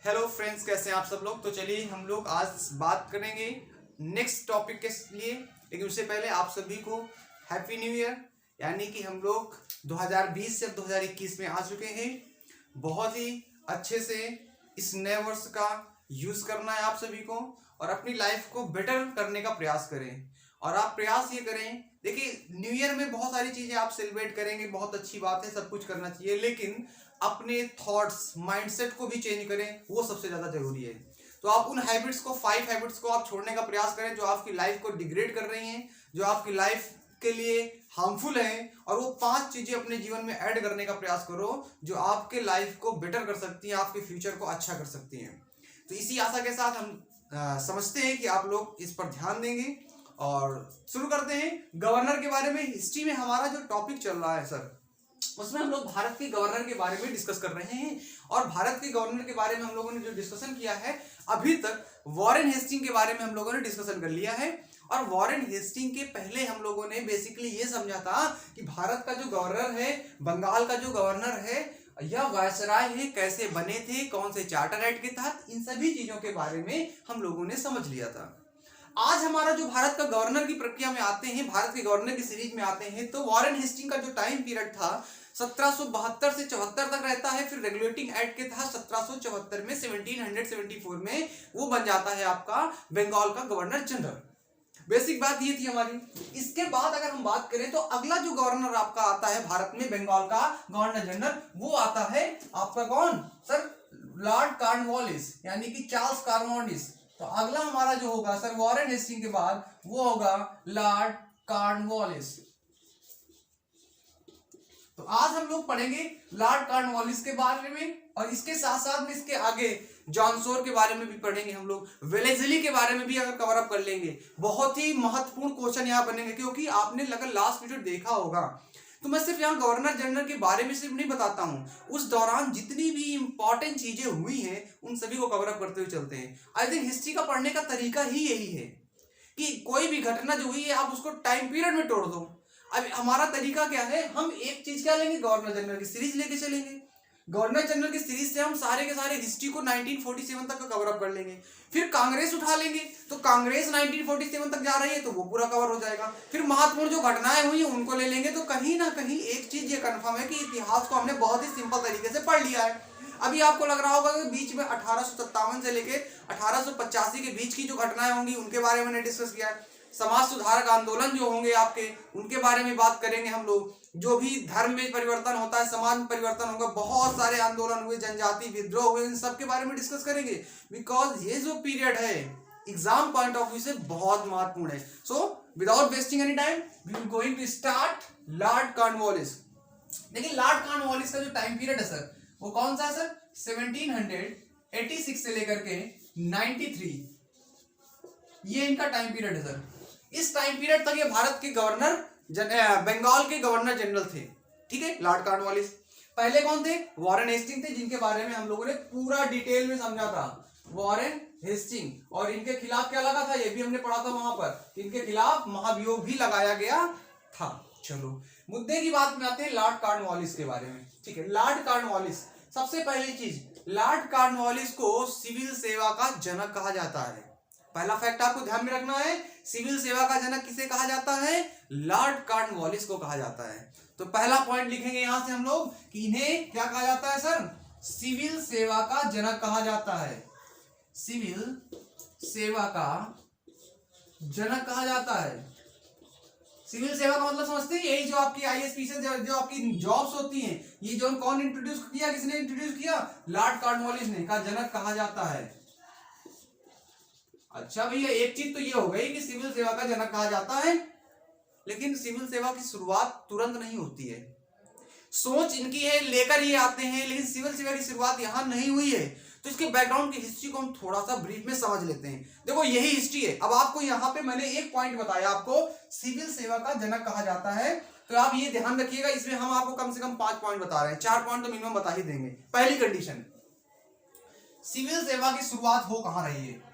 Hello friends, कैसे हैं आप सब लोग। तो चलिए हम लोग आज बात करेंगे नेक्स्ट टॉपिक के लिए, लेकिन उससे पहले आप सभी को हैप्पी न्यू ईयर। यानी कि हम लोग 2020 से 2021 में आ चुके हैं। बहुत ही अच्छे से इस नए वर्ष का यूज करना है आप सभी को और अपनी लाइफ को बेटर करने का प्रयास करें। और आप प्रयास ये करें, देखिए न्यू ईयर में बहुत सारी चीजें आप सेलिब्रेट करेंगे, बहुत अच्छी बात है, सब कुछ करना चाहिए, लेकिन अपने थॉट्स माइंडसेट को भी चेंज करें, वो सबसे ज्यादा जरूरी है। तो आप उन हैबिट्स को 5 हैबिट्स को आप छोड़ने का प्रयास करें जो आपकी लाइफ को डिग्रेड कर रही हैं, जो आपकी लाइफ के लिए हार्मफुल हैं, और वो 5 चीजें अपने जीवन में ऐड करने का प्रयास करो जो आपके लाइफ को बेटर कर सकती हैं, आपके फ्यूचर को अच्छा कर सकती हैं। तो इसी आशा के साथ हम समझते हैं कि आप लोग इस पर ध्यान देंगे और शुरू करते हैं गवर्नर के बारे में। हिस्ट्री में हमारा जो टॉपिक चल रहा है सर, उसमें हम लोग भारत के गवर्नर के बारे में डिस्कस कर रहे हैं। और भारत के गवर्नर के बारे में हम लोगों ने जो डिस्कशन किया है अभी तक, वॉरेन हेस्टिंग के बारे में हम लोगों ने डिस्कशन कर लिया है। और वॉरेन हेस्टिंग के पहले हम लोगों ने बेसिकली ये समझा था कि भारत का जो गवर्नर है, बंगाल का जो गवर्नर है या वायसराय है, कैसे बने थे, कौन से चार्टर एक्ट के तहत, इन सभी चीजों के बारे में हम लोगों ने समझ लिया था। आज हमारा जो भारत का गवर्नर की प्रक्रिया में आते हैं, भारत के गवर्नर की सीरीज में आते हैं, तो वॉरेन हेस्टिंग का जो टाइम पीरियड था 1772 से 74 तक रहता है। फिर रेगुलेटिंग एक्ट के तहत 1774 में 1774 में वो बन जाता है आपका बंगाल का गवर्नर जनरल। बेसिक बात ये थी हमारी। इसके बाद अगर हम बात करें तो अगला जो गवर्नर आपका आता है भारत में, बंगाल का गवर्नर जनरल, वो आता है आपका कौन सर, लॉर्ड कॉर्नवालिस, यानी कि चार्ल्स कॉर्नवालिस। तो अगला हमारा जो होगा सर वॉरेन हेस्टिंग के बाद, वो होगा लॉर्ड कॉर्नवालिस। तो आज हम लोग पढ़ेंगे लॉर्ड कॉर्नवालिस के बारे में, और इसके साथ साथ में इसके आगे जॉन सोर के बारे में भी पढ़ेंगे हम लोग, वेलेस्ली के बारे में भी अगर कवर अप कर लेंगे। बहुत ही महत्वपूर्ण क्वेश्चन यहाँ बनेंगे, क्योंकि आपने लगभग लास्ट वीडियो देखा होगा। तो मैं सिर्फ यहाँ गवर्नर जनरल के बारे में सिर्फ नहीं बताता हूँ, उस दौरान जितनी भी इंपॉर्टेंट चीजें हुई हैं उन सभी को कवर अप करते हुए चलते हैं। आई थिंक हिस्ट्री का पढ़ने का तरीका ही यही है कि कोई भी घटना जो हुई है आप उसको टाइम पीरियड में तोड़ दो। अब हमारा तरीका क्या है, हम एक चीज क्या लेंगे, गवर्नर जनरल की सीरीज लेके चलेंगे। गवर्नर जनरल की सीरीज से हम सारे के सारे हिस्ट्री को 1947 तक का कवर अप कर लेंगे। फिर कांग्रेस उठा लेंगे, तो कांग्रेस 1947 तक जा रही है तो वो पूरा कवर हो जाएगा। फिर महत्वपूर्ण जो घटनाएं हुई है उनको ले लेंगे। तो कहीं ना कहीं एक चीज ये कंफर्म है कि इतिहास को हमने बहुत ही सिंपल तरीके से पढ़ लिया है। अभी आपको लग रहा होगा कि बीच में 1857 से लेके 1885 के बीच की जो घटनाएं होंगी उनके बारे में डिस्कस किया है। समाज सुधारक आंदोलन जो होंगे आपके, उनके बारे में बात करेंगे हम लोग। जो भी धर्म में परिवर्तन होता है, समाज में परिवर्तन होगा, बहुत सारे आंदोलन हुए, जनजाति विद्रोह हुए, इन सब के बारे में डिस्कस करेंगे। बिकॉज ये जो पीरियड है एग्जाम पॉइंट ऑफ व्यू से बहुत महत्वपूर्ण है। So without wasting any time we will going to start Lord Cornwallis. देखिए लॉर्ड कॉर्नवालिस का जो टाइम पीरियड है सर, वो कौन सा है सर, 1786 से लेकर के 93, ये इनका टाइम पीरियड है सर। इस टाइम पीरियड तक ये भारत के गवर्नर बंगाल के गवर्नर जनरल थे, ठीक है, लॉर्ड कॉर्नवालिस। पहले कौन थे, वॉरेन हेस्टिंग थे, जिनके बारे में हम लोगों ने पूरा डिटेल में समझा था, वॉरेन हेस्टिंग। और इनके खिलाफ क्या लगा था, ये भी हमने पढ़ा था वहां पर, इनके खिलाफ महाभियोग भी लगाया गया था। चलो मुद्दे की बात में आते हैं लॉर्ड कॉर्नवालिस के बारे में, ठीक है। लॉर्ड कॉर्नवालिस, सबसे पहली चीज, लॉर्ड कॉर्नवालिस को सिविल सेवा का जनक कहा जाता है। पहला फैक्ट आपको ध्यान में रखना है, सिविल सेवा का जनक किसे कहा जाता है, लॉर्ड कॉर्नवालिस को कहा जाता है। तो पहला पॉइंट लिखेंगे यहां से हम लोग कि इन्हें क्या कहा जाता है सर, सिविल सेवा का जनक कहा जाता है। सिविल सेवा का जनक कहा जाता है। सिविल सेवा का मतलब समझते हैं, यही जो आपकी आईएएस जो आपकी जॉब्स होती हैं, ये जो कौन इंट्रोड्यूस किया, किसने इंट्रोड्यूस किया, लॉर्ड कॉर्नवालिस ने, का जनक कहा जाता है। अच्छा भैया, एक चीज तो ये हो गई कि सिविल सेवा का जनक कहा जाता है, लेकिन सिविल सेवा की शुरुआत तुरंत नहीं होती है। सोच इनकी है, लेकर ये आते हैं, लेकिन सिविल सेवा की शुरुआत यहां नहीं हुई है। तो इसके बैकग्राउंड की हिस्ट्री को हम थोड़ा सा ब्रीफ में समझ लेते हैं। देखो यही हिस्ट्री है। अब आपको यहाँ पे मैंने एक पॉइंट बताया, आपको सिविल सेवा का जनक कहा जाता है, तो आप ये ध्यान रखिएगा। इसमें हम आपको कम से कम 5 पॉइंट बता रहे हैं, 4 पॉइंट तो मिनिमम बता ही देंगे। पहली कंडीशन, सिविल सेवा की शुरुआत हो कहां रही है।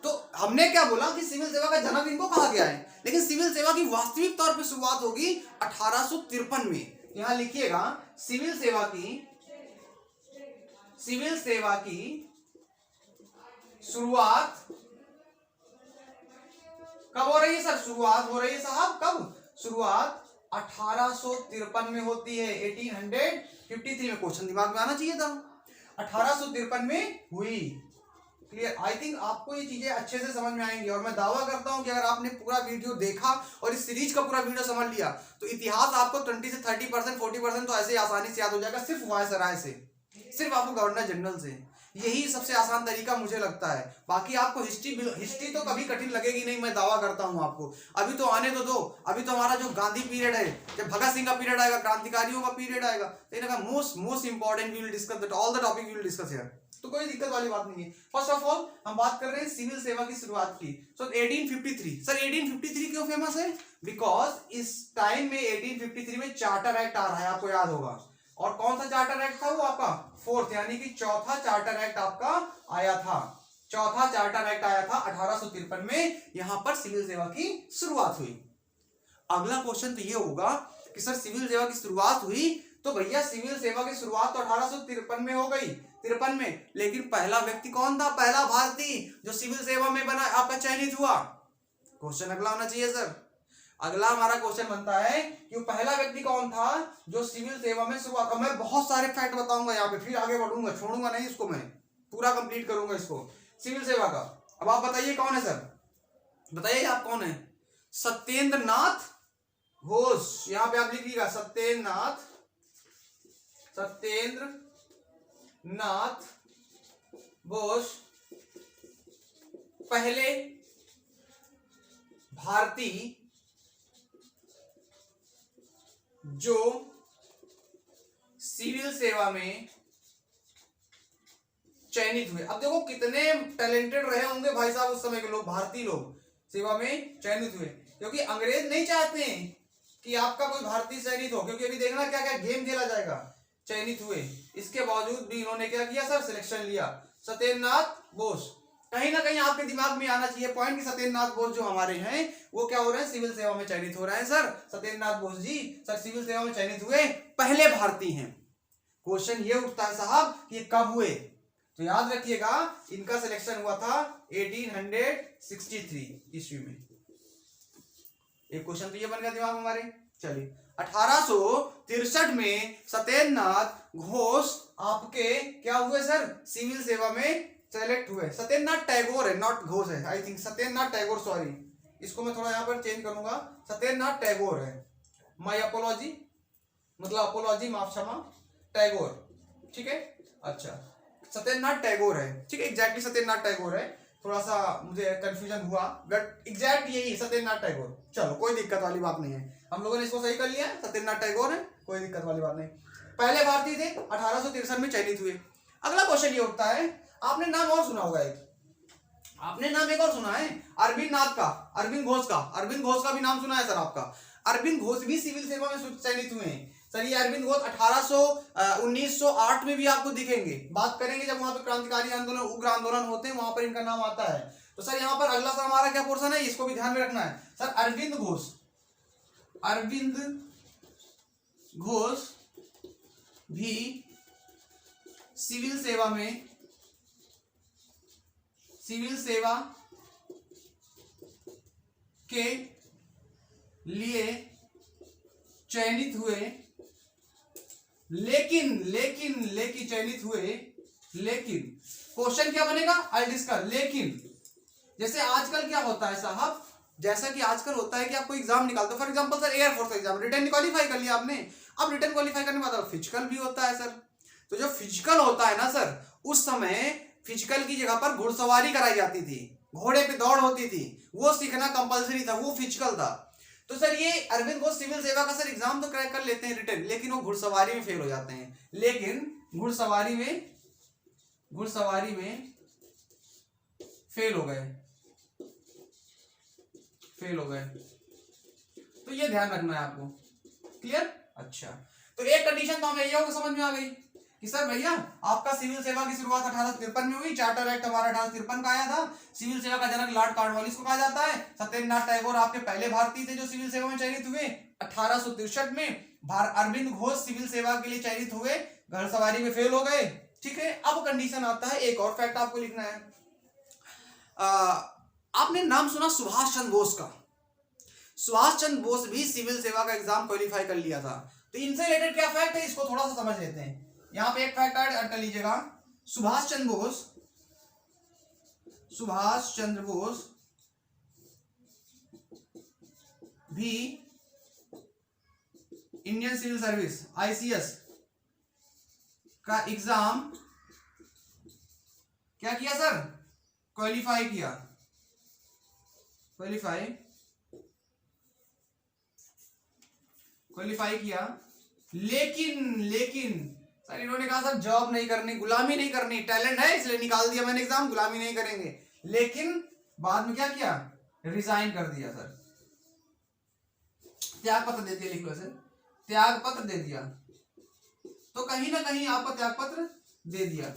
तो हमने क्या बोला कि सिविल सेवा का जनक इनको कहा गया है, लेकिन सिविल सेवा की वास्तविक तौर पे शुरुआत होगी 1853 में। यहां लिखिएगा, सिविल सेवा की शुरुआत कब हो रही है सर? शुरुआत हो रही है साहब कब? शुरुआत 1853 में होती है, 1853 में। क्वेश्चन दिमाग में आना चाहिए था। 1853 में हुई। क्लियर? आई थिंक आपको ये चीजें अच्छे से समझ में आएंगी, और मैं दावा करता हूं कि अगर आपने पूरा वीडियो देखा और इस सीरीज का पूरा वीडियो समझ लिया तो इतिहास आपको 20 से 30%, 40% तो ऐसे ही आसानी से याद हो जाएगा, सिर्फ वायसराय से, सिर्फ आपको गवर्नर जनरल से। यही सबसे आसान तरीका मुझे लगता है। बाकी आपको हिस्ट्री तो कभी कठिन लगेगी नहीं, मैं दावा करता हूं आपको। अभी तो आने तो दो, अभी तो हमारा जो गांधी पीरियड है, जब भगत सिंह का पीरियड आएगा, क्रांतिकारियों का पीरियड आएगा, most important we will discuss that, all the topic we will discuss here. तो कोई दिक्कत वाली बात नहीं है। फर्स्ट ऑफ ऑल हम बात कर रहे हैं सिविल सेवा की शुरुआत की। सो 1853, सर 1853 क्यों फेमस है? बिकॉज इस टाइम में 1853 में चार्टर एक्ट आ रहा है, आपको याद होगा। और कौन सा चार्टर एक्ट था वो? आपका फोर्थ, यानी कि चौथा चार्टर एक्ट आपका आया था। चौथा चार्टर एक्ट आया था 1853 में, यहां पर सिविल सेवा की शुरुआत हुई। अगला क्वेश्चन तो ये होगा कि सर सिविल सेवा की शुरुआत हुई तो भैया सिविल सेवा की शुरुआत तो 1853 में हो गई, 53 में, लेकिन पहला व्यक्ति कौन था? पहला भारतीय जो सिविल सेवा में बना आपका चयनित हुआ। क्वेश्चन अगला होना चाहिए सर। अगला हमारा क्वेश्चन बनता है कि पहला व्यक्ति कौन था जो सिविल सेवा में शुरुआत। और मैं बहुत सारे फैक्ट बताऊंगा यहाँ पे, फिर आगे बढ़ूंगा, छोड़ूंगा नहीं इसको, मैं पूरा कंप्लीट करूंगा इसको सिविल सेवा का। अब आप बताइए कौन है सर? बताइए आप कौन है? सत्येंद्र नाथ घोष। यहां पे आप लिखिएगा सत्येंद्र नाथ घोष पहले भारतीय जो सिविल सेवा में चयनित हुए। अब देखो कितने टैलेंटेड रहे होंगे भाई साहब उस समय के लोग, भारतीय लोग सेवा में चयनित हुए, क्योंकि अंग्रेज नहीं चाहते हैं कि आपका कोई भारतीय चयनित हो, क्योंकि अभी देखना क्या क्या गेम खेला जाएगा। चयनित हुए, इसके बावजूद भी इन्होंने क्या किया सर? सिलेक्शन लिया। सत्येंद्र नाथ बोस, कहीं ना कहीं आपके दिमाग में आना चाहिए पॉइंट कि सत्येंद्र नाथ बोस जो हमारे हैं वो क्या हो रहे हैं? सिविल सेवा में चयनित हो रहे हैं sir. Satyendra Nath Bose ji sir civil सेवा में चयनित हुए, पहले भारतीय हैं। क्वेश्चन ये उठता है साहब कि कब हुए? तो याद रखिएगा इनका सिलेक्शन हुआ था 1863 ईस्वी में। एक क्वेश्चन तो ये बन गया दिमाग में हमारे। चलिए 1863 में सत्येंद्र नाथ घोष आपके क्या हुए सर? सिविल सेवा में सेलेक्ट हुए। सत्येंद्र नाथ टैगोर है, नॉट घोष है, I think Satyendra Nath Tagore, sorry इसको मैं थोड़ा यहाँ पर चेंज करूंगा, सत्येंद्र नाथ टैगोर है। माई अपोलॉजी, मतलब अपोलॉजी माफ क्षमा, टैगोर, ठीक है। अच्छा सत्येंद्र नाथ टैगोर है, ठीक है, एग्जैक्टली सत्येंद्र नाथ टैगोर है। थोड़ा सा मुझे कंफ्यूजन हुआ बट एग्जैक्ट यही सत्येंद्र नाथ टैगोर। चलो कोई दिक्कत वाली बात नहीं है, हम लोगों ने इसको सही कर लिया, सत्येंद्र नाथ टैगोर है, कोई दिक्कत वाली बात नहीं। पहले भारतीय थे, 1863 में चयनित हुए। अगला क्वेश्चन ये उठता है, आपने नाम और सुना होगा एक, आपने नाम एक और सुना है अरविंद नाथ का, अरविंद घोष का। अरविंद घोष का भी नाम सुना है सर आपका? अरविंद घोष भी सिविल सेवा में चयनित हुए हैं सर। ये अरविंद घोष 1908 में भी आपको दिखेंगे, बात करेंगे जब वहां पे क्रांतिकारी आंदोलन, उग्र आंदोलन होते हैं, वहां पर इनका नाम आता है। तो सर यहाँ पर अगला सर हमारा क्या पोर्शन है, इसको भी ध्यान में रखना है सर। अरविंद घोष भी सिविल सेवा के लिए चयनित हुए, लेकिन चयनित हुए, लेकिन क्वेश्चन क्या बनेगा? I discuss. लेकिन जैसे आजकल क्या होता है साहब, जैसा कि आजकल होता है कि आपको एग्जाम निकालते हो, for example sir air force exam, written qualify कर लिया आपने, अब रिटन क्वालिफाई करने के बाद फिजिकल भी होता है सर। तो जो फिजिकल होता है ना सर, उस समय फिजिकल की जगह पर घुड़सवारी कराई जाती थी, घोड़े पे दौड़ होती थी, वो सीखना कंपलसरी था, वो फिजिकल था। तो सर ये अरविंद घोष सिविल सेवा का सर एग्जाम तो क्रैक कर लेते हैं रिटन, लेकिन वो घुड़सवारी में फेल हो जाते हैं। लेकिन घुड़सवारी में फेल हो गए, तो ये ध्यान रखना है आपको। क्लियर? अच्छा, तो एक कंडीशन तो हमें ये होगा समझ में आ गई कि सर भैया आपका सिविल सेवा की शुरुआत 1853 में हुई, चार्टर एक्ट हमारा 1853 का आया था। सिविल सेवा का जनक लॉर्ड कॉर्नवालिस को कहा जाता है। सत्येंद्र नाथ टैगोर आपके पहले भारतीय थे जो सिविल सेवा में चयनित हुए। 1863 में अरविंद घोष सिविल सेवा के लिए चयनित हुए, घुड़सवारी में फेल हो गए। ठीक है, अब कंडीशन आता है, एक और फैक्ट आपको लिखना है। आपने नाम सुना सुभाष चंद्र बोस का। सुभाष चंद्र बोस भी सिविल सेवा का एग्जाम क्वालिफाई कर लिया था। तो इनसे रिलेटेड क्या फैक्ट है, इसको थोड़ा सा समझ लेते हैं। यहाँ पे एक फैक्ट ऐड कर लीजिएगा। सुभाष चंद्र बोस भी इंडियन सिविल सर्विस ICS का एग्जाम क्या किया सर, क्वालिफाई किया। लेकिन सर इन्होंने कहा सर जॉब नहीं करनी, गुलामी नहीं करनी, टैलेंट है इसलिए निकाल दिया मैंने एग्जाम, गुलामी नहीं करेंगे। लेकिन बाद में क्या किया, रिजाइन कर दिया सर, त्याग पत्र दे दिया, लिख लो सर, त्याग पत्र दे दिया। तो कहीं ना कहीं आपको त्याग पत्र दे दिया।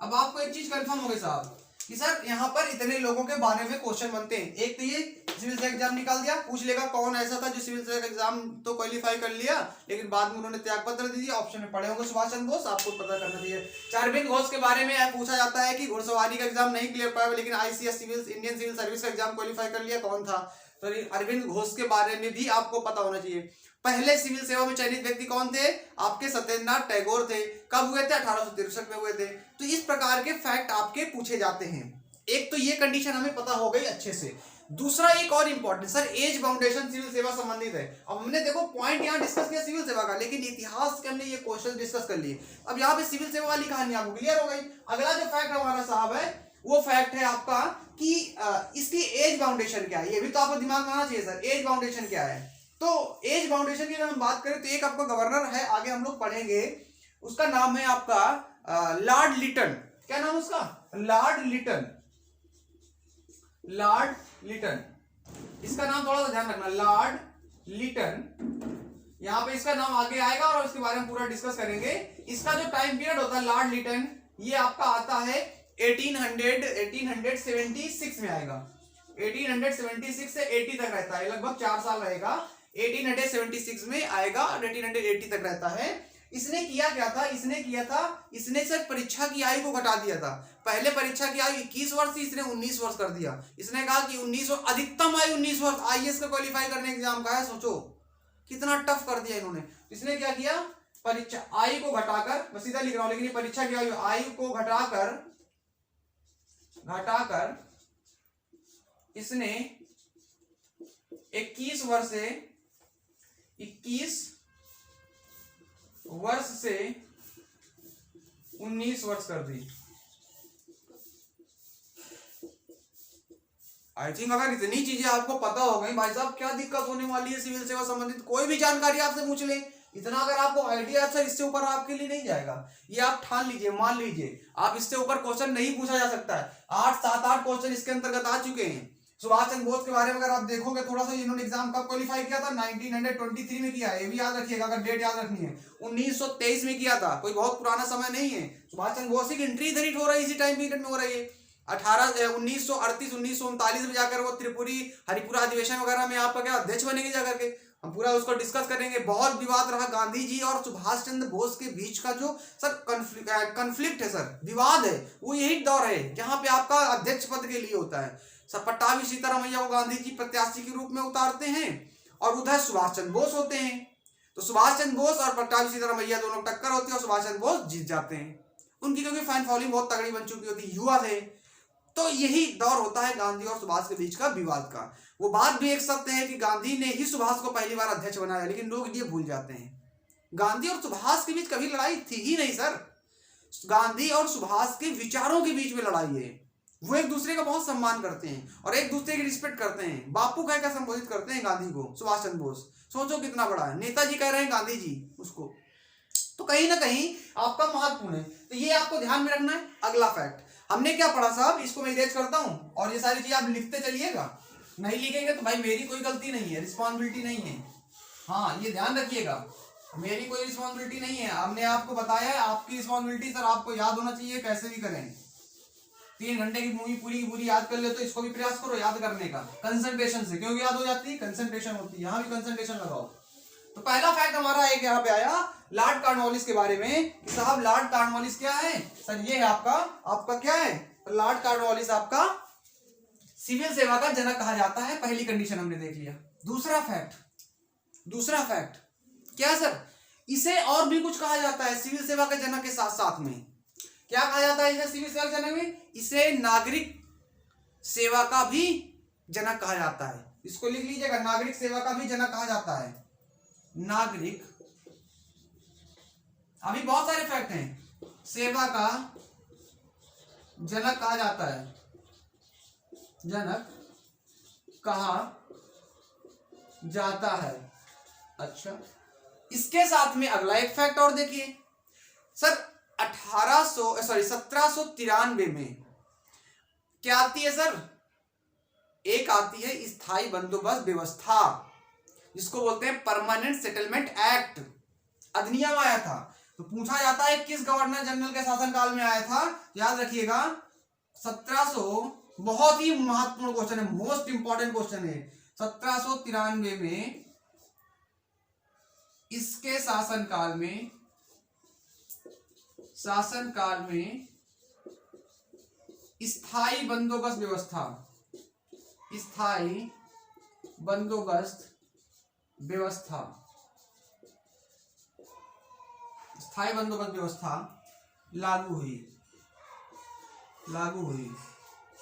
अब आपको एक चीज कंफर्म हो गई साहब कि सर यहाँ पर इतने लोगों के बारे में क्वेश्चन बनते हैं। एक तो ये सिविल सर्विस एग्जाम निकाल दिया, पूछ लेगा कौन ऐसा था जो सिविल सर्विस एग्जाम तो क्वालिफाई कर लिया लेकिन बाद में उन्होंने त्याग पत्र दे दिया। ऑप्शन में पढ़े होंगे सुभाष चंद्र बोस, आपको पता करना चाहिए। अरविंद घोष के बारे में पूछा जाता है कि घुड़सवारी का एग्जाम नहीं क्लियर पाया लेकिन ICS इंडियन सिविल सर्विस का एग्जाम क्वालिफाई कर लिया, कौन था। तो अरविंद घोष के बारे में भी आपको पता होना चाहिए। पहले सिविल सेवा में चयनित व्यक्ति कौन थे, आपके सत्येंद्रनाथ टैगोर थे। कब हुए थे, 1863 में हुए थे। तो इस प्रकार के फैक्ट आपके पूछे जाते हैं। एक तो ये कंडीशन हमें पता हो गई अच्छे से। दूसरा एक और इंपॉर्टेंट सर, एज बाउंडेशन सिविल सेवा संबंधित है। अब हमने देखो पॉइंट यहाँ डिस्कस किया सिविल सेवा का, लेकिन इतिहास के हमने ये क्वेश्चन डिस्कस कर लिए। अब यहाँ पे सिविल सेवा वाली कहानी आपको क्लियर हो गई। अगला जो फैक्ट हमारा साहब है वो फैक्ट है आपका कि इसकी एज बाउंडेशन क्या है। ये भी तो आपको दिमाग में आना चाहिए सर, एज बाउंडेशन क्या है। तो एज बाउंडेशन की अगर हम बात करें तो एक आपका गवर्नर है, आगे हम लोग पढ़ेंगे, उसका नाम है आपका लॉर्ड लिटन। क्या नाम उसका, लॉर्ड लिटन। इसका नाम थोड़ा सा ध्यान रखना, लॉर्ड लिटन। यहाँ पे इसका नाम आगे आएगा और इसके बारे में पूरा डिस्कस करेंगे। इसका जो टाइम पीरियड होता है लॉर्ड लिटन, ये आपका आता है 1876 में आएगा। 1876 से 80 तक रहता है, लगभग 4 साल रहेगा। 1876 में आएगा और 1880 तक रहता है। इसने किया क्या था, इसने सिर्फ परीक्षा की आयु को घटा दिया था। पहले परीक्षा की आयु 21 वर्ष थी, इसने 19 वर्ष कर दिया। इसने कहा कि 19 वर्ष, अधिकतम आयु 19 वर्ष IAS का क्वालिफाई करने एग्जाम का है। सोचो कितना टफ कर दिया इन्होंने। इसने क्या किया, परीक्षा आयु को घटाकर, मैं सीधा लिख रहा हूं लेकिन परीक्षा की आयु को घटाकर इसने 21 वर्ष से 19 वर्ष कर दी। आई थिंक अगर इतनी चीजें आपको पता हो गई भाई साहब, क्या दिक्कत होने वाली है सिविल सेवा संबंधित कोई भी जानकारी आपसे पूछ ले, इतना अगर आपको आइडिया सर इससे ऊपर आपके लिए नहीं जाएगा। ये आप ठान लीजिए, मान लीजिए आप इससे ऊपर क्वेश्चन नहीं पूछा जा सकता है। 7-8 क्वेश्चन इसके अंतर्गत आ चुके हैं। सुभाष चंद्र बोस के बारे में अगर आप देखोगे थोड़ा सा, इन्होंने एग्जाम कब क्वालिफाई किया था, 1923 में किया है। ये भी याद रखिएगा, अगर डेट याद रखनी है। 1923 में किया था, कोई बहुत पुराना समय नहीं है। सुभाष चंद्र बोस की एंट्री इधर ही हो रही है, इसी टाइम पीरियड में हो रही है। 1938-1939 में जाकर वो त्रिपुरी हरिपुरा अधिवेशन वगैरह में आपका क्या अध्यक्ष बनेंगे जाकर के। हम पूरा उसको डिस्कस करेंगे। बहुत विवाद रहा गांधी जी और सुभाष चंद्र बोस के बीच का जो सर कन्फ्लिक्ट है सर, विवाद है, वो यही दौर है जहां पे आपका अध्यक्ष पद के लिए होता है। सर पट्टाभी सीतारामैया को गांधी जी प्रत्याशी के रूप में उतारते हैं और उधर सुभाष चंद्र बोस होते हैं। तो सुभाष चंद्र बोस और पट्टाभी सीतारामैया दोनों टक्कर होती है और सुभाष चंद्र बोस जीत जाते हैं। उनकी क्योंकि फैन फॉलोइंग बहुत तगड़ी बन चुकी होती है, युवा थे। तो यही दौर होता है गांधी और सुभाष के बीच का विवाद का। वो बात भी एक सत्य है कि गांधी ने ही सुभाष को पहली बार अध्यक्ष बनाया, लेकिन लोग ये भूल जाते हैं गांधी और सुभाष के बीच कभी लड़ाई थी ही नहीं सर। गांधी और सुभाष के विचारों के बीच में लड़ाई है। वो एक दूसरे का बहुत सम्मान करते हैं और एक दूसरे की रिस्पेक्ट करते हैं। बापू कहकर संबोधित करते हैं गांधी को, सुभाष चंद्र बोस। सोचो कितना बड़ा है, नेताजी कह रहे हैं गांधी जी उसको। तो कहीं ना कहीं आपका महत्वपूर्ण है, तो ये आपको ध्यान में रखना है। अगला फैक्ट हमने क्या पढ़ा साहब, इसको मैं इरेज करता हूं और ये सारी चीज आप लिखते चलिएगा। नहीं लिखेंगे तो भाई मेरी कोई गलती नहीं है, रिस्पॉन्सिबिलिटी नहीं है। हाँ ये ध्यान रखिएगा, मेरी कोई रिस्पॉन्सिबिलिटी नहीं है। हमने आपको बताया है, आपकी रिस्पॉन्सिबिलिटी सर आपको याद होना चाहिए, कैसे भी करें। 3 घंटे की मूवी पूरी की पूरी याद कर ले तो इसको भी प्रयास करो याद करने का, कंसंट्रेशन से। क्यों याद हो जाती है, कंसंट्रेशन होती है। यहाँ भी कंसंट्रेशन लगाओ। तो पहला फैक्ट हमारा एक यहाँ पे आया लॉर्ड कॉर्नवालिस के बारे में। साहब लॉर्ड कॉर्नवालिस क्या है सर, ये है आपका क्या है, लॉर्ड कॉर्नवालिस आपका सिविल सेवा का जनक कहा जाता है। पहली कंडीशन हमने देख लिया। दूसरा फैक्ट क्या सर, इसे और भी कुछ कहा जाता है सिविल सेवा के जनक के साथ साथ में। क्या कहा जाता है इसे सिविल सेवा के जनक में? इसे नागरिक सेवा का भी जनक कहा जाता है। इसको लिख लीजिएगा, नागरिक सेवा का भी जनक कहा जाता है। नागरिक, अभी बहुत सारे फैक्ट हैं। सेवा का जनक कहा जाता है, जनक कहा जाता है। अच्छा, इसके साथ में अगला एक फैक्ट और देखिए सर, 1793 में क्या आती है सर? एक आती है स्थायी बंदोबस्त व्यवस्था, जिसको बोलते हैं परमानेंट सेटलमेंट एक्ट। अधिनियम आया था। तो पूछा जाता है किस गवर्नर जनरल के शासनकाल में आया था? याद रखिएगा 1700, बहुत ही महत्वपूर्ण क्वेश्चन है, मोस्ट इंपॉर्टेंट क्वेश्चन है। 1793 में इसके शासनकाल में स्थायी बंदोबस्त व्यवस्था, स्थायी बंदोबस्त व्यवस्था लागू हुई।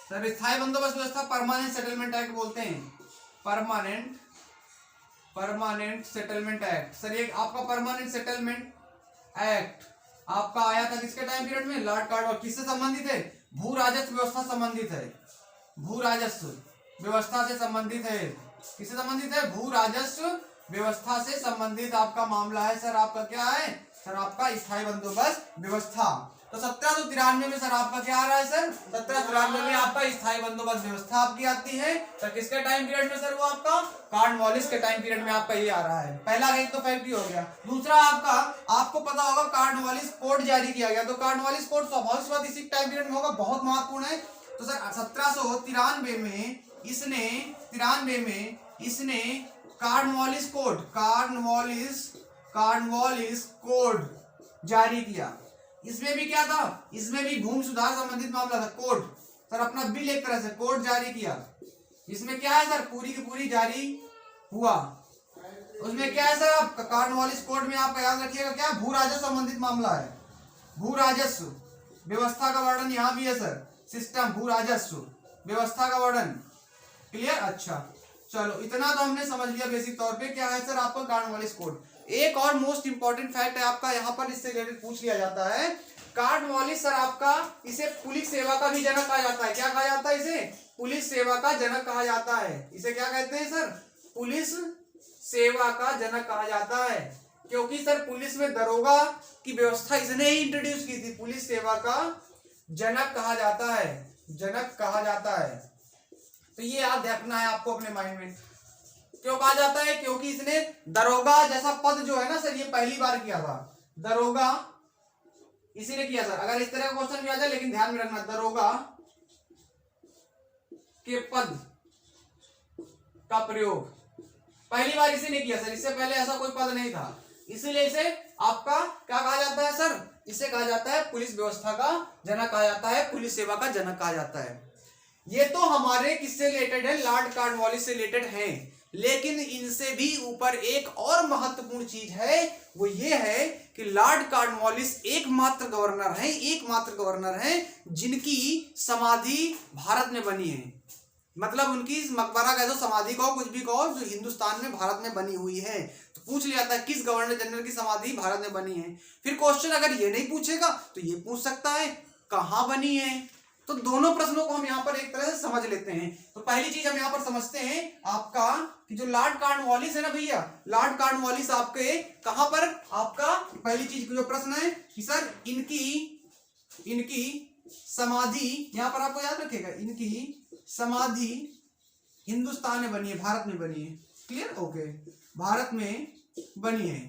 सर स्थायी बंदोबस्त व्यवस्था परमानेंट सेटलमेंट एक्ट बोलते हैं। Permanent settlement act. सर ये आपका परमानेंट सेटलमेंट एक्ट आपका आया था किसके टाइम पीरियड में? Lord Cornwallis. किससे संबंधित है? भू राजस्व व्यवस्था संबंधित है। भू राजस्व व्यवस्था से संबंधित है। किससे संबंधित है? भू राजस्व व्यवस्था से संबंधित आपका मामला है सर। आपका क्या है सर? आपका स्थायी बंदोबस्त व्यवस्था। तो 1793 में सर आपका क्या आ रहा है सर? 1793 में आपका स्थायी बंदोबस्त व्यवस्था आपकी आती है। सर किसके टाइम पीरियड में सर? वो आपका कॉर्नवालिस के टाइम पीरियड में आपका ये आ रहा है। पहला एक तो फैक्ट ही हो गया। दूसरा आपको पता होगा कॉर्नवालिस कोड जारी किया गया। तो कॉर्नवालिस कोड स्वाभाविक बात इसी टाइम पीरियड में होगा, बहुत महत्वपूर्ण है। तो सर 1793 में इसने कॉर्नवालिस कोड जारी किया। इसमें भी क्या था? इसमें भी भूमि सुधार संबंधित मामला था। कोड सर अपना बिल एक तरह से कोड जारी किया। इसमें क्या है सर? पूरी की पूरी जारी हुआ। उसमें क्या है सर? आप कॉर्नवालिस कोड में आप याद रखिएगा क्या? भू राजस्व संबंधित मामला है। भू राजस्व व्यवस्था का वर्णन यहाँ भी है सर। सिस्टम भू राजस्व व्यवस्था का वर्णन। क्लियर? अच्छा चलो, इतना तो हमने समझ लिया बेसिक तौर पे क्या है सर आपका कॉर्नवालिस कोड। एक और मोस्ट इंपॉर्टेंट फैक्ट है आपका, यहाँ पर इससे रिलेटेड पूछ लिया जाता है। कॉर्नवालिस सर आपका, इसे पुलिस सेवा का भी जनक कहा जाता है। क्या कहा जाता है इसे? पुलिस सेवा का जनक कहा जाता है। इसे क्या कहते हैं सर? पुलिस सेवा का जनक कहा जाता है। क्योंकि सर पुलिस में दरोगा की व्यवस्था इसने ही इंट्रोड्यूस की थी। पुलिस सेवा का जनक कहा जाता है। तो ये याद रखना है आपको अपने माइंड में। क्यों कहा जाता है? क्योंकि इसने दरोगा जैसा पद जो है ना सर, ये पहली बार किया था। दरोगा इसी ने किया सर। अगर इस तरह का क्वेश्चन भी आ जाए, लेकिन ध्यान में रखना दरोगा के पद का प्रयोग पहली बार इसी ने किया सर। इससे पहले ऐसा कोई पद नहीं था। इसीलिए इसे आपका क्या कहा जाता है सर? इसे कहा जाता है पुलिस व्यवस्था का जनक कहा जाता है, पुलिस सेवा का जनक कहा जाता है। ये तो हमारे किससे रिलेटेड है? लॉर्ड कॉर्नवालिस से रिलेटेड है। लेकिन इनसे भी ऊपर एक और महत्वपूर्ण चीज है, वो ये है कि लॉर्ड कॉर्नवालिस एकमात्र गवर्नर हैं जिनकी समाधि भारत में बनी है। मतलब उनकी मकबरा कह दो, समाधि कहो, कुछ भी कहो, जो हिंदुस्तान में भारत में बनी हुई है। तो पूछ लिया था किस गवर्नर जनरल की समाधि भारत में बनी है। फिर क्वेश्चन अगर ये नहीं पूछेगा तो ये पूछ सकता है कहाँ बनी है। तो दोनों प्रश्नों को हम यहाँ पर एक तरह से समझ लेते हैं। तो पहली चीज हम यहाँ पर समझते हैं आपका कि जो लॉर्ड कॉर्नवालिस है ना भैया, लॉर्ड कॉर्नवालिस आपके कहाँ पर, आपका पहली चीज जो प्रश्न है कि सर इनकी समाधि, यहाँ पर आपको याद रखेगा, इनकी समाधि हिंदुस्तान में बनी है, भारत में बनी है। क्लियर? ओके, भारत में बनी है।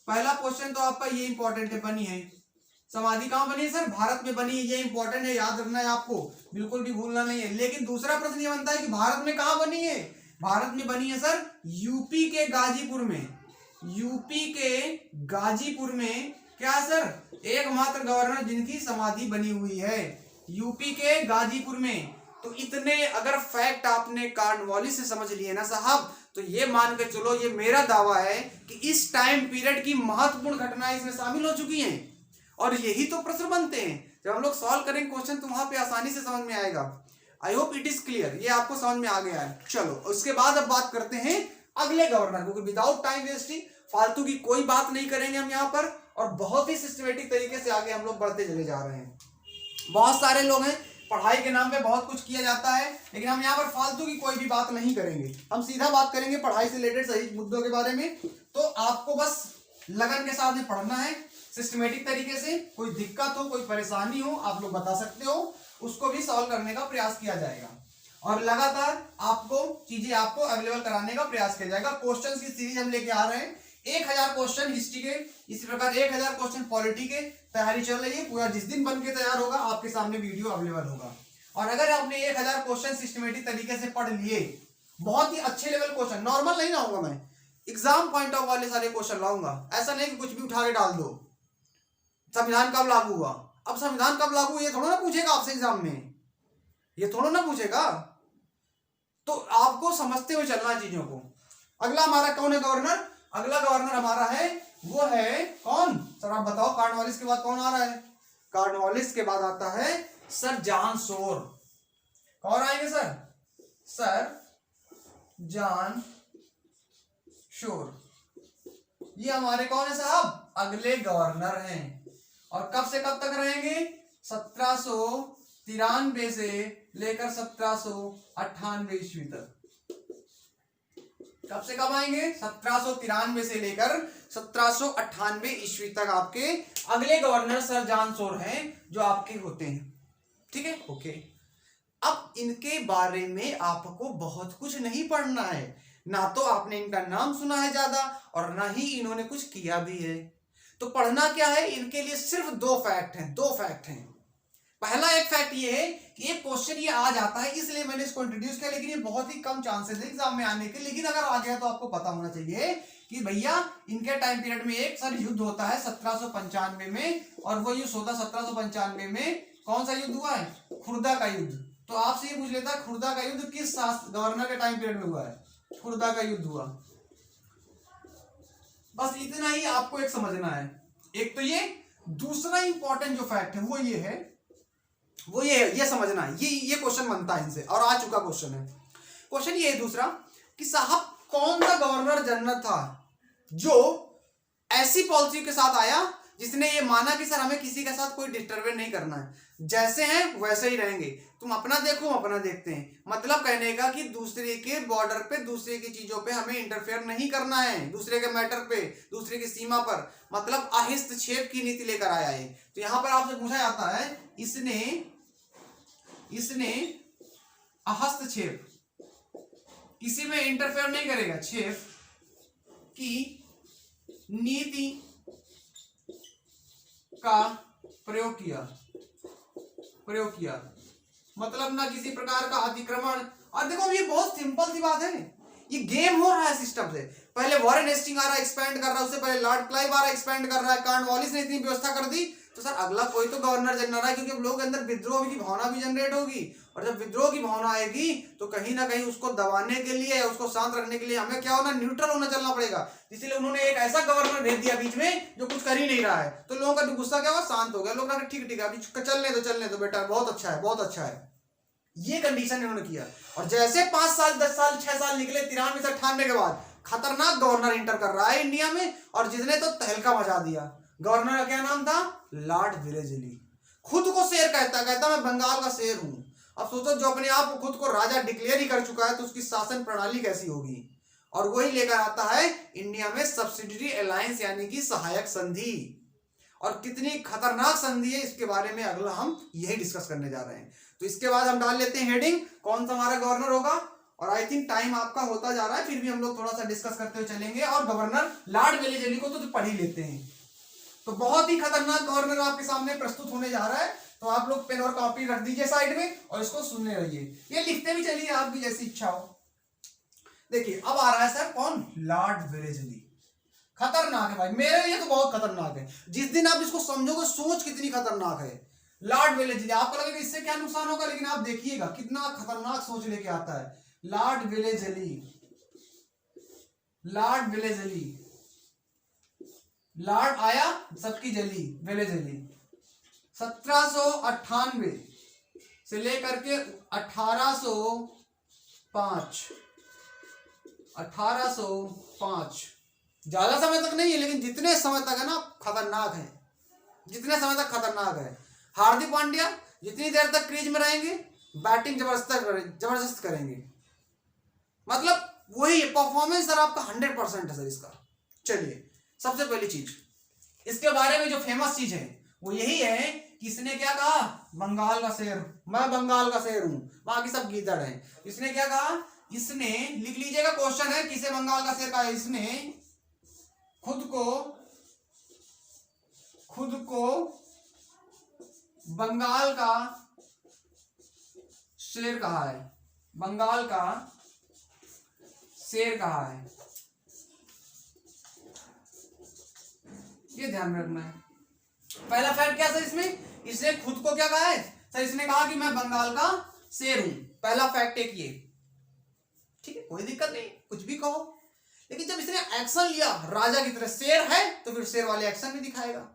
पहला क्वेश्चन तो आपका ये इंपॉर्टेंट है, बनी है। समाधि कहां बनी है सर? भारत में बनी है। ये इंपॉर्टेंट है, याद रखना है आपको, बिल्कुल भी भूलना नहीं है। लेकिन दूसरा प्रश्न ये बनता है कि भारत में कहां बनी है? भारत में बनी है सर यूपी के गाजीपुर में। यूपी के गाजीपुर में क्या सर? एकमात्र गवर्नर जिनकी समाधि बनी हुई है, यूपी के गाजीपुर में। तो इतने अगर फैक्ट आपने कॉर्नवालिस से समझ लिए ना साहब, तो ये मान के चलो, ये मेरा दावा है कि इस टाइम पीरियड की महत्वपूर्ण घटनाएं इसमें शामिल हो चुकी हैं। और यही तो प्रश्न बनते हैं जब हम लोग सॉल्व करेंगे क्वेश्चन, तो वहां पे आसानी से समझ में आएगा। I hope it is clear, ये आपको समझ में आ गया है। चलो उसके बाद अब बात करते हैं अगले गवर्नर, क्योंकि विदाउट टाइम वेस्टिंग फालतू की कोई बात नहीं करेंगे हम यहाँ पर, और बहुत ही सिस्टमेटिक तरीके से आगे हम लोग बढ़ते चले जा रहे हैं। बहुत सारे लोग हैं, पढ़ाई के नाम पे बहुत कुछ किया जाता है, लेकिन हम यहाँ पर फालतू की कोई भी बात नहीं करेंगे। हम सीधा बात करेंगे पढ़ाई से रिलेटेड सही मुद्दों के बारे में। तो आपको बस लगन के साथ में पढ़ना है, सिस्टमेटिक तरीके से। कोई दिक्कत हो, कोई परेशानी हो, आप लोग बता सकते हो, उसको भी सॉल्व करने का प्रयास किया जाएगा। और लगातार आपको चीजें आपको अवेलेबल कराने का प्रयास किया जाएगा। क्वेश्चन की सीरीज हम लेके आ रहे हैं, 1000 क्वेश्चन हिस्ट्री के, इसी प्रकार 1000 क्वेश्चन पॉलिटी के तैयारी चल रही है। पूरा जिस दिन बन के तैयार होगा आपके सामने वीडियो अवेलेबल होगा। और अगर आपने 1000 क्वेश्चन सिस्टमेटिक तरीके से पढ़ लिए, बहुत ही अच्छे लेवल क्वेश्चन, नॉर्मल नहीं लाऊंगा मैं, एग्जाम पॉइंट ऑफ वाले सारे क्वेश्चन लाऊंगा। ऐसा नहीं कि कुछ भी उठा के डाल दो। संविधान कब लागू हुआ, अब संविधान कब लागू हुआ ये थोड़ा ना पूछेगा आपसे एग्जाम में, ये थोड़ा ना पूछेगा। तो आपको समझते हुए चलना है चीजों को। अगला हमारा कौन है गवर्नर? अगला गवर्नर हमारा है, वो है कौन सर, आप बताओ। कॉर्नवालिस के बाद कौन आ रहा है? कॉर्नवालिस के बाद आता है सर जॉन शोर। कौन आएंगे सर? Sir John Shore. ये हमारे कौन है साहब? अगले गवर्नर हैं। और कब से कब तक रहेंगे? 1793 से लेकर 1798 ईस्वी तक। कब से कब आएंगे? 1793 से लेकर 1798 ईस्वी तक आपके अगले गवर्नर सर जॉन शोर हैं, जो आपके होते हैं। ठीक है, ओके। अब इनके बारे में आपको बहुत कुछ नहीं पढ़ना है, ना तो आपने इनका नाम सुना है ज्यादा, और ना ही इन्होंने कुछ किया भी है। तो पढ़ना क्या है? इनके लिए सिर्फ दो फैक्ट हैं। पहला एक फैक्ट ये है कि एक क्वेश्चन ये आ जाता है, इसलिए मैंने इसको इंट्रोड्यूस किया, लेकिन ये बहुत ही कम चांसेस है एग्जाम में आने के। लेकिन अगर आ गया तो आपको पता होना चाहिए कि भैया इनके टाइम पीरियड में एक सर युद्ध होता है 1795 में, और वो युद्ध होता 1795 में। कौन सा युद्ध हुआ है? खुर्दा का युद्ध। तो आपसे ये पूछ लेता है खुर्दा का युद्ध किस गवर्नर के टाइम पीरियड में हुआ है? खुर्दा का युद्ध हुआ। बस इतना ही आपको एक समझना है। एक तो ये, दूसरा इंपॉर्टेंट जो फैक्ट है वो ये है, ये समझना है। ये क्वेश्चन बनता है इनसे, और आ चुका क्वेश्चन है। क्वेश्चन ये है दूसरा कि साहब कौन सा गवर्नर जनरल था जो ऐसी पॉलिसी के साथ आया जिसने ये माना कि सर हमें किसी के साथ कोई डिस्टर्बेंस नहीं करना है, जैसे हैं वैसे ही रहेंगे, तुम अपना देखो हम अपना देखते हैं। मतलब कहने का कि दूसरे के बॉर्डर पे, दूसरे की चीजों पे हमें इंटरफेयर नहीं करना है, दूसरे के मैटर पे, दूसरे की सीमा पर, मतलब हस्तक्षेप की नीति लेकर आया है। तो यहां पर आपसे पूछा जाता है, इसने हस्तक्षेप, किसी में इंटरफेयर नहीं करेगा, क्षेप की नीति का प्रयोग किया, मतलब ना किसी प्रकार का अतिक्रमण। और देखो ये बहुत सिंपल सी बात है, ये गेम हो रहा है सिस्टम से। पहले वॉरेन हेस्टिंग आ रहा है, एक्सपेंड कर रहा है, उससे पहले लॉर्ड क्लाइव आ रहा है, एक्सपेंड कर रहा है, कॉर्नवालिस ने इतनी व्यवस्था कर दी, तो सर अगला कोई तो गवर्नर जनरल है, क्योंकि अब लोगों के अंदर विद्रोह की भावना भी जनरेट होगी, और जब विद्रोह की भावना आएगी तो कहीं ना कहीं उसको दबाने के लिए, उसको शांत रखने के लिए हमें क्या होना, न्यूट्रल होना चलना पड़ेगा। इसलिए उन्होंने एक ऐसा गवर्नर भेज दिया बीच में जो कुछ कर ही नहीं रहा है। तो लोगों का गुस्सा क्या हुआ, शांत हो गया। लोग कहा ठीक है अभी चलने दो बेटा, बहुत अच्छा है। ये कंडीशन इन्होंने किया। और जैसे 5 साल 10 साल 6 साल निकले 93 से 98 के बाद, खतरनाक गवर्नर इंटर कर रहा है इंडिया में, और जिसने तो तहलका मचा दिया। गवर्नर का क्या नाम था? Lord Wellesley. खुद को शेर कहता मैं बंगाल का शेर हूं। अब सोचो, जो अपने आप को खुद को राजा डिक्लेयर ही कर चुका है, तो उसकी शासन प्रणाली कैसी होगी। और वही लेकर आता है इंडिया में सब्सिडियरी अलायंस, यानी कि सहायक संधि। और कितनी खतरनाक संधि है, इसके बारे में अगला हम यही डिस्कस करने जा रहे हैं। तो इसके बाद हम डाल लेते हैं हेडिंग, कौन सा हमारा गवर्नर होगा। और आई थिंक टाइम आपका होता जा रहा है, फिर भी हम लोग थोड़ा सा डिस्कस करते हुए चलेंगे। और गवर्नर लॉर्ड वेलेस्ली को तो पढ़ ही लेते हैं। तो बहुत ही खतरनाक गवर्नर आपके सामने प्रस्तुत होने जा रहा है। तो आप लोग पेन और कॉपी रख दीजिए साइड में, और इसको सुनने रहिए, ये लिखते भी चलिए आप भी जैसी इच्छा हो। देखिए अब आ रहा है सर कौन? Lord Wellesley. खतरनाक है भाई, मेरे लिए तो बहुत खतरनाक है। जिस दिन आप इसको समझोगे, सोच कितनी खतरनाक है। लॉर्ड वेलेजली, आपको लगेगा इससे क्या नुकसान होगा, लेकिन आप देखिएगा कितना खतरनाक सोच लेके आता है। Lord Wellesley, Lord Wellesley, Lord आया सबकी जली, वेलेजली 1798 से लेकर के 1805 ज्यादा समय तक नहीं है, लेकिन जितने समय तक है ना खतरनाक है, जितने समय तक खतरनाक है। हार्दिक पांड्या जितनी देर तक क्रीज में रहेंगे बैटिंग जबरदस्त करेंगे, मतलब वही परफॉर्मेंस सर आपका 100% है सर इसका। चलिए सबसे पहली चीज इसके बारे में जो फेमस चीज है वो यही है कि इसने क्या कहा, बंगाल का शेर, मैं बंगाल का शेर हूं, बाकी सब गीदड़ हैं। इसने क्या कहा, इसने, लिख लीजिएगा क्वेश्चन है, किसे बंगाल का शेर कहा, इसने खुद को बंगाल का शेर कहा है, बंगाल का शेर कहा है, ये ध्यान में रखना है। पहला फैक्ट क्या सर इसमें, इसने खुद को क्या कहा है सर, इसने कहा कि मैं बंगाल का शेर हूं, पहला फैक्ट एक ये, ठीक है कोई दिक्कत नहीं कुछ भी कहो, लेकिन जब इसने एक्शन लिया राजा की तरह, शेर है तो फिर शेर वाले एक्शन भी दिखाएगा,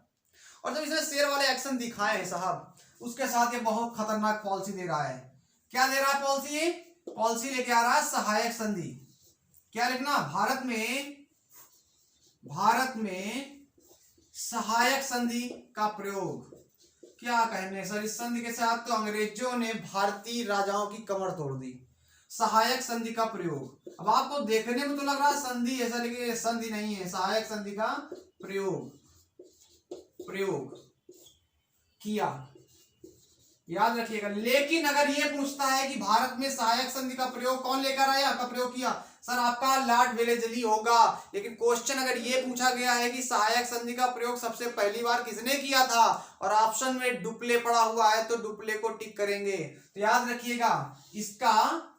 और जब इसने शेर वाले एक्शन दिखाए हैं साहब, उसके साथ ये बहुत खतरनाक पॉलिसी दे रहा है। क्या दे रहा है पॉलिसी, पॉलिसी लेके आ रहा है सहायक संधि। क्या लिखना, भारत में सहायक संधि का प्रयोग। क्या कहने सर, इस संधि के साथ तो अंग्रेजों ने भारतीय राजाओं की कमर तोड़ दी। सहायक संधि का प्रयोग, अब आपको देखने में तो लग रहा है संधि ऐसा, लेकिन संधि नहीं है, सहायक संधि का प्रयोग किया, याद रखिएगा। लेकिन अगर ये पूछता है कि भारत में सहायक संधि का प्रयोग कौन लेकर आया, का प्रयोग किया, सर आपका लॉर्ड वेलेजली होगा। लेकिन क्वेश्चन अगर ये पूछा गया है कि सहायक संधि का प्रयोग सबसे पहली बार किसने किया था, और ऑप्शन में डुप्ले पड़ा हुआ है, तो डुप्ले को टिक करेंगे। तो याद रखिएगा इसका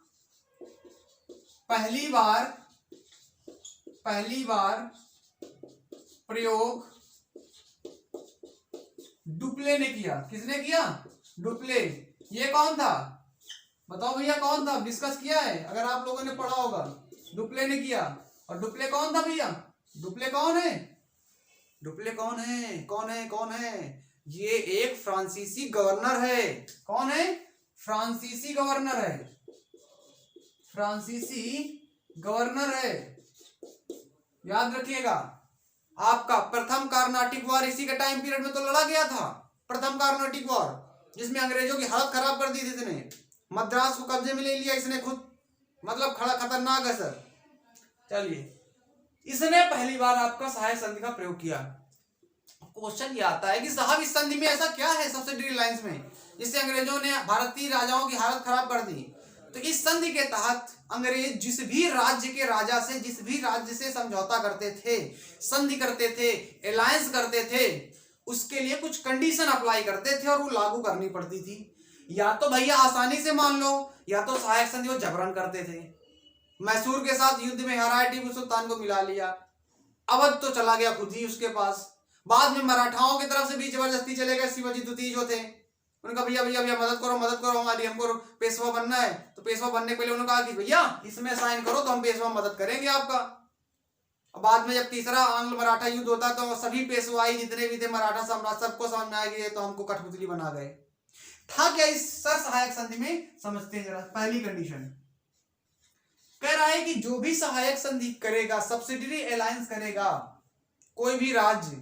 पहली बार प्रयोग डुप्ले ने किया। किसने किया, डुप्ले। ये कौन था बताओ भैया, कौन था, डिस्कस किया है अगर आप लोगों ने पढ़ा होगा। डुप्ले ने किया, और डुप्ले कौन था भैया, डुप्ले कौन है, डुप्ले कौन है, कौन है, ये एक फ्रांसीसी गवर्नर है। कौन है, फ्रांसीसी गवर्नर है, याद रखिएगा। आपका प्रथम कार्नाटिक वॉर इसी के टाइम पीरियड में तो लड़ा गया था, प्रथम कार्नाटिक वॉर, जिसमें अंग्रेजों की हालत खराब कर दी थी इसने, मद्रास को कब्जे में ले लिया इसने खुद, मतलब खड़ा खतरनाक है सर। चलिए, इसने पहली बार आपका सहायक संधि का प्रयोग किया। क्वेश्चन ये आता है कि साहब इस संधि में ऐसा क्या है सब्सिडरी लाइंस में, जिससे अंग्रेजों ने भारतीय राजाओं की हालत खराब कर दी। तो इस संधि के तहत अंग्रेज जिस भी राज्य के राजा से, जिस भी राज्य से समझौता करते थे, संधि करते थे, अलायंस करते थे, उसके लिए कुछ कंडीशन अप्लाई करते थे और वो लागू करनी पड़ती थी। या तो भैया आसानी से मान लो, या तो सहायक संधि वो जबरन करते थे। मैसूर के साथ युद्ध में हराए टीपू सुल्तान को मिला लिया, अवध तो चला गया खुद ही उसके पास। बाद में मराठाओं की तरफ से भी जबरदस्ती चले गए, शिवाजी द्वितीय जो थे, उनका भैया मदद करो हमारी, हमको पेशवा बनना है। तो पेशवा बनने के पहले उन्होंने कहा कि भैया इसमें साइन करो तो हम पेशवा मदद करेंगे आपका। बाद में जब तीसरा आंग्ल मराठा युद्ध होता तो सभी पेशवाई जितने भी थे मराठा साम्राज्य, सबको समझ में आ गया तो हमको कठपुतली बना गए। था क्या इस सर सहायक संधि में, समझते हैं जरा। पहली कंडीशन कह रहा है कि जो भी सहायक संधि करेगा, सब्सिडरी अलायंस करेगा कोई भी राज्य,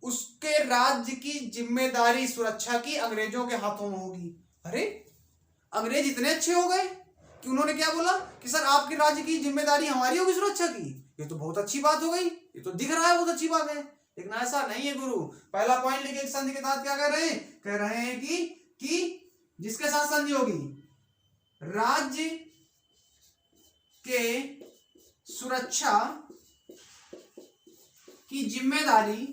उसके राज्य की जिम्मेदारी सुरक्षा की अंग्रेजों के हाथों में होगी। अरे अंग्रेज इतने अच्छे हो गए कि उन्होंने क्या बोला कि सर आपके राज्य की जिम्मेदारी हमारी होगी सुरक्षा की। ये तो बहुत अच्छी बात हो गई, ये तो दिख रहा है बहुत अच्छी बात है। लेकिन ऐसा नहीं है गुरु। पहला पॉइंट लिखे संधि के तहत क्या कह रहे हैं, कह रहे हैं कि जिसके साथ संधि होगी, राज्य के सुरक्षा की जिम्मेदारी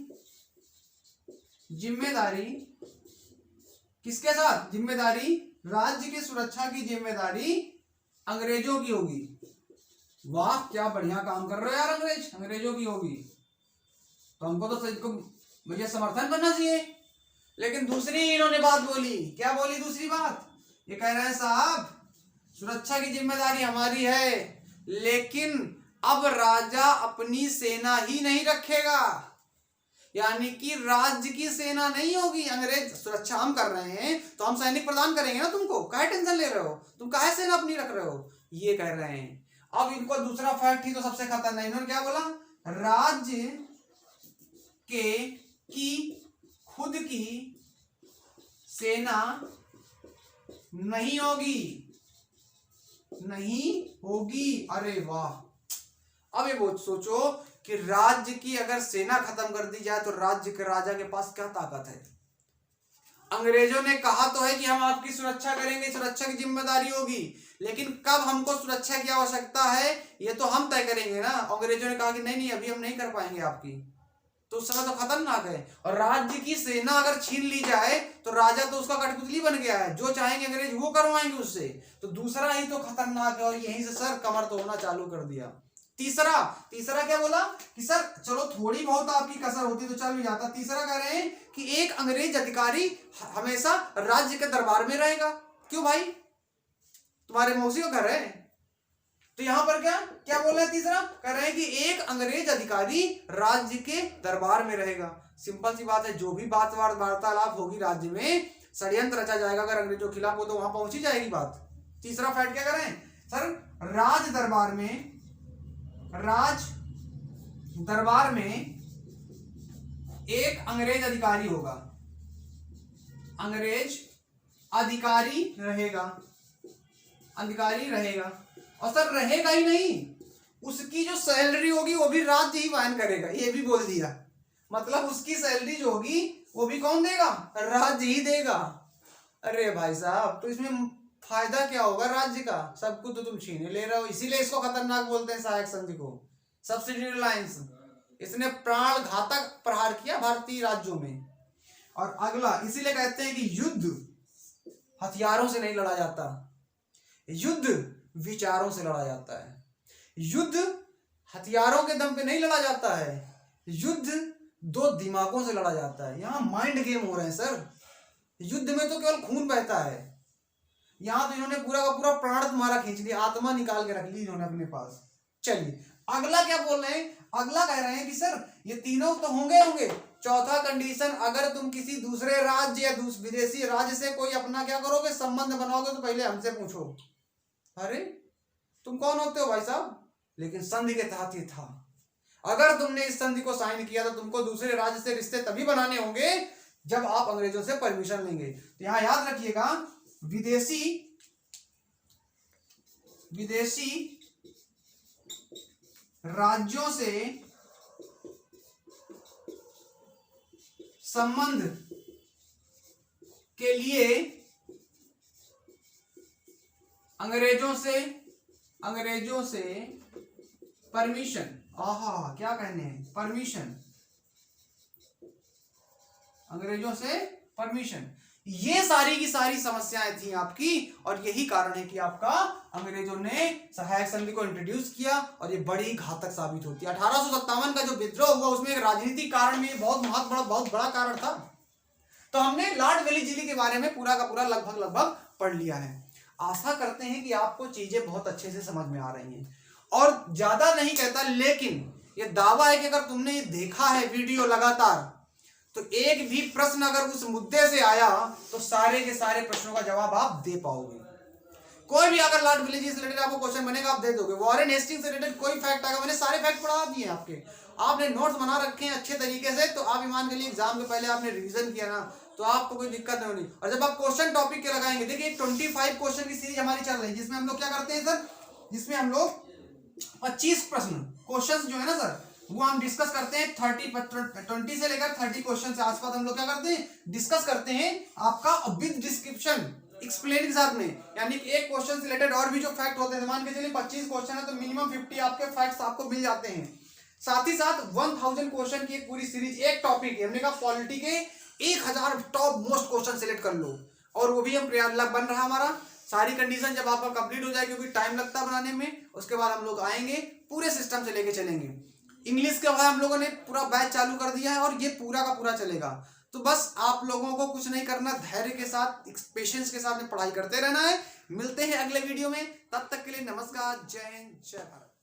किसके साथ, जिम्मेदारी राज्य की सुरक्षा की जिम्मेदारी अंग्रेजों की होगी। वाह क्या बढ़िया काम कर रहे हो यार, अंग्रेजों की होगी तो हमको तो मुझे समर्थन करना चाहिए। लेकिन दूसरी इन्होंने बात बोली, क्या बोली दूसरी बात? ये कह रहे हैं साहब सुरक्षा की जिम्मेदारी हमारी है, लेकिन अब राजा अपनी सेना ही नहीं रखेगा, यानी कि राज्य की सेना नहीं होगी। अंग्रेज सुरक्षा हम कर रहे हैं तो हम सैनिक प्रदान करेंगे ना तुमको, काहे टेंशन ले रहे हो, तुम काहे सेना अपनी रख रहे हो, ये कह रहे हैं। अब इनको दूसरा फैक्ट ही तो सबसे खतरनाक, इन्होंने क्या बोला? राज्य के की खुद की सेना नहीं होगी, नहीं होगी। अरे वाह, अब ये वो सोचो कि राज्य की अगर सेना खत्म कर दी जाए तो राज्य के राजा के पास क्या ताकत है? अंग्रेजों ने कहा तो है कि हम आपकी सुरक्षा करेंगे, सुरक्षा की जिम्मेदारी होगी, लेकिन कब हमको सुरक्षा की आवश्यकता है ये तो हम तय करेंगे ना। अंग्रेजों ने कहा कि नहीं नहीं अभी हम नहीं कर पाएंगे आपकी, तो उस समय तो खतरनाक है। और राज्य की सेना अगर छीन ली जाए तो राजा तो उसका कठपुतली बन गया है, जो चाहेंगे अंग्रेज वो करवाएंगे उससे, तो दूसरा ही तो खतरनाक है। और यहीं से सर कमर तोड़ना चालू कर दिया। तीसरा तीसरा क्या बोला कि सर चलो थोड़ी बहुत आपकी कसर होती तो चल भी जाता। तीसरा कह रहे हैं कि एक अंग्रेज अधिकारी हमेशा राज्य के दरबार में रहेगा। क्यों भाई, तुम्हारे मौसी का घर है? तो यहां पर क्या क्या बोल रहे हैं? तीसरा कह रहे हैं कि एक अंग्रेज अधिकारी राज्य के दरबार में रहेगा। सिंपल सी बात है, जो भी बात वार्तालाप होगी राज्य में, षड्यंत्र रचा जाएगा अगर अंग्रेजों के खिलाफ हो तो वहां पहुंची जाएगी बात। तीसरा फैक्ट क्या कर रहे हैं सर? राज दरबार में, राज दरबार में एक अंग्रेज अधिकारी होगा, अंग्रेज अधिकारी रहेगा, अधिकारी रहेगा। और सर रहेगा ही नहीं, उसकी जो सैलरी होगी वो भी राज्य ही वहन करेगा, ये भी बोल दिया। मतलब उसकी सैलरी जो होगी वो भी कौन देगा? राज्य ही देगा। अरे भाई साहब, तो इसमें फायदा क्या होगा राज्य का? सब कुछ तो तुम छीने ले रहे हो। इसीलिए इसको खतरनाक बोलते हैं सहायक संधि को, सब्सिडी अलायंस। इसने प्राण घातक प्रहार किया भारतीय राज्यों में। और अगला इसीलिए कहते हैं कि युद्ध हथियारों से नहीं लड़ा जाता, युद्ध विचारों से लड़ा जाता है। युद्ध हथियारों के दम पे नहीं लड़ा जाता है, युद्ध दो दिमागों से लड़ा जाता है। यहाँ माइंड गेम हो रहे हैं सर। युद्ध में तो केवल खून बहता है, यहाँ तो इन्होंने पूरा का पूरा प्राण तुम्हारा खींच लिया, आत्मा निकाल के रख ली इन्होंने अपने पास। चलिए अगला क्या बोल रहे हैं? अगला कह रहे हैं कि सर ये तीनों तो होंगे होंगे, चौथा कंडीशन, अगर तुम किसी दूसरे राज्य या विदेशी राज्य से कोई अपना क्या करोगे, संबंध बनाओगे तो पहले हमसे पूछो। अरे तुम कौन होते हो भाई साहब? लेकिन संधि के तहत ही था। अगर तुमने इस संधि को साइन किया तो तुमको दूसरे राज्य से रिश्ते तभी बनाने होंगे जब आप अंग्रेजों से परमिशन लेंगे। तो यहां याद रखिएगा, विदेशी राज्यों से संबंध के लिए अंग्रेजों से परमिशन, आहा क्या कहने हैं, परमिशन, अंग्रेजों से परमिशन। ये सारी की सारी समस्याएं थी आपकी, और यही कारण है कि आपका अंग्रेजों ने सहायक संधि को इंट्रोड्यूस किया, और ये बड़ी घातक साबित होती है। 1857 का जो विद्रोह हुआ उसमें एक राजनीतिक कारण भी बहुत बड़ा कारण था। तो हमने लॉर्ड वेलीजिली के बारे में पूरा का पूरा लगभग पढ़ लिया है। आशा करते हैं कि आपको चीजें बहुत अच्छे से समझ में आ रही हैं, और ज्यादा नहीं कहता, लेकिन ये दावा है कि अगर तुमने ये देखा है वीडियो लगातार तो एक भी प्रश्न अगर उस मुद्दे से आया तो सारे के सारे प्रश्नों का जवाब आप दे पाओगे। कोई भी अगर लॉर्ड वेलीजिली से रिलेटेड आपको क्वेश्चन बनेगा आप दे दोगे। वॉरेन हेस्टिंग्स से रिलेटेड कोई फैक्ट आएगा, मैंने सारे फैक्ट पढ़ा दिए आपके, आपने नोट्स बना रखे हैं अच्छे तरीके से, तो आप ईमान के लिए एग्जाम के पहले आपने रिवीजन किया ना, तो आपको कोई दिक्कत नहीं होनी। और जब आप क्वेश्चन टॉपिक के लगाएंगे, देखिए 25 क्वेश्चन की सीरीज हमारी चल रही है, जिसमें हम लोग क्या करते हैं सर, जिसमें हम लोग 25 प्रश्न क्वेश्चन जो है ना सर वो हम डिस्कस करते हैं। 20 से लेकर 30 क्वेश्चन से आसपास हम लोग क्या करते हैं, डिस्कस करते हैं आपका विद डिस्क्रिप्शन एक्सप्लेन के साथ में। यानी कि एक क्वेश्चन से रिलेटेड और भी जो फैक्ट होते हैं, मान के चलिए 25 क्वेश्चन है तो मिनिमम 50 आपके फैक्ट्स आपको मिल जाते हैं। साथ ही साथ 1000 क्वेश्चन की एक पूरी सीरीज, एक टॉपिक हमने कहा पॉलिटी के 1000 टॉप मोस्ट क्वेश्चन सिलेक्ट कर लो, और वो भी हम प्रयास बन रहा हमारा। सारी कंडीशन जब आपका कंप्लीट हो जाए, क्योंकि टाइम लगता है बनाने में, उसके बाद हम लोग आएंगे पूरे सिस्टम से लेके चलेंगे। इंग्लिश के बाद हम लोगों ने पूरा बैच चालू कर दिया है और ये पूरा का पूरा चलेगा। तो बस आप लोगों को कुछ नहीं करना, धैर्य के साथ, पेशेंस के साथ में पढ़ाई करते रहना है। मिलते हैं अगले वीडियो में, तब तक के लिए नमस्कार, जय हिंद, जय भारत।